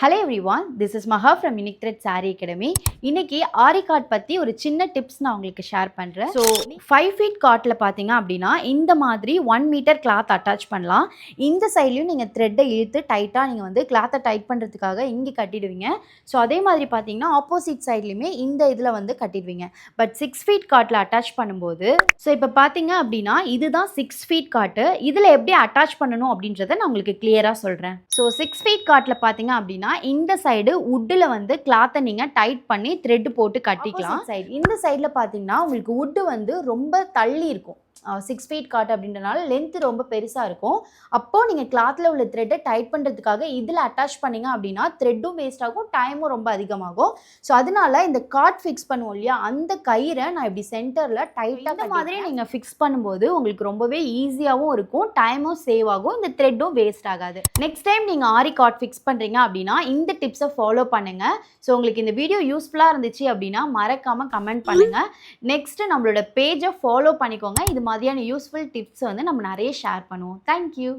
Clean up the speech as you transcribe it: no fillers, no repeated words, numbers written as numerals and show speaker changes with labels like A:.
A: Hello everyone, this is Maha from Unique Thread Saree Academy. இன்னைக்கு ஆரி God பற்றி ஒரு சின்ன டிப்ஸ் நான் உங்களுக்கு ஷேர் பண்ணுறேன். ஸோ 5 ஃபீட் காட்டில் பார்த்தீங்க அப்படின்னா இந்த மாதிரி 1 மீட்டர் கிளாத் அட்டாச் பண்ணலாம். இந்த சைட்லையும் நீங்கள் த்ரெட்டை இழுத்து டைட்டாக நீங்கள் வந்து கிளாத்தை டைட் பண்ணுறதுக்காக இங்கே கட்டிடுவீங்க. ஸோ அதே மாதிரி பார்த்தீங்கன்னா ஆப்போசிட் சைட்லையுமே இந்த இதில் வந்து கட்டிடுவீங்க. பட் 6 ஃபீட் காட்டில் அட்டாச் பண்ணும்போது ஸோ இப்போ பார்த்தீங்க அப்படின்னா இதுதான் 6 ஃபீட் காட்டு. இதில் எப்படி அட்டாச் பண்ணணும் அப்படின்றத நான் உங்களுக்கு கிளியராக சொல்கிறேன். ஸோ 6 ஃபீட் காட்டில் பார்த்தீங்க அப்படின்னா இந்த சைடு வுட்டில் வந்து கிளாத்தை நீங்கள் டைட் பண்ணி த்ரெட் போட்டு கட்டிக்கலாம். இந்த சைடில் பார்த்தீங்கன்னா உங்களுக்கு வுட்டு வந்து ரொம்ப தள்ளி இருக்கும். 6 ஃபீட் காட் அப்படின்றனால லென்த்து ரொம்ப பெருசாக இருக்கும். அப்போது நீங்கள் கிளாத்தில் உள்ள த்ரெட்டை டைட் பண்ணுறதுக்காக இதில் அட்டாச் பண்ணிங்க அப்படின்னா த்ரெட்டும் வேஸ்ட் ஆகும், டைமும் ரொம்ப அதிகமாகும். ஸோ அதனால இந்த காட் ஃபிக்ஸ் பண்ணுவோம் இல்லையா, அந்த கயிறை நான் இப்படி சென்டரில் டைட்டாக இந்த மாதிரி நீங்கள் ஃபிக்ஸ் பண்ணும்போது உங்களுக்கு ரொம்பவே ஈஸியாகவும் இருக்கும், டைமும் சேவ் ஆகும், இந்த த்ரெட்டும் வேஸ்ட் ஆகாது. நெக்ஸ்ட் டைம் நீங்கள் ஆரி காட் ஃபிக்ஸ் பண்ணுறீங்க அப்படின்னா இந்த டிப்ஸை ஃபாலோ பண்ணுங்கள். ஸோ உங்களுக்கு இந்த வீடியோ யூஸ்ஃபுல்லாக இருந்துச்சு அப்படின்னா மறக்காமல் கமெண்ட் பண்ணுங்கள். நெக்ஸ்ட்டு நம்மளோட பேஜை ஃபாலோ பண்ணிக்கோங்க. இது மாதிரியான யூஸ்ஃபுல் டிப்ஸ் வந்து நம்ம நிறைய ஷேர் பண்ணுவோம். தேங்க்யூ.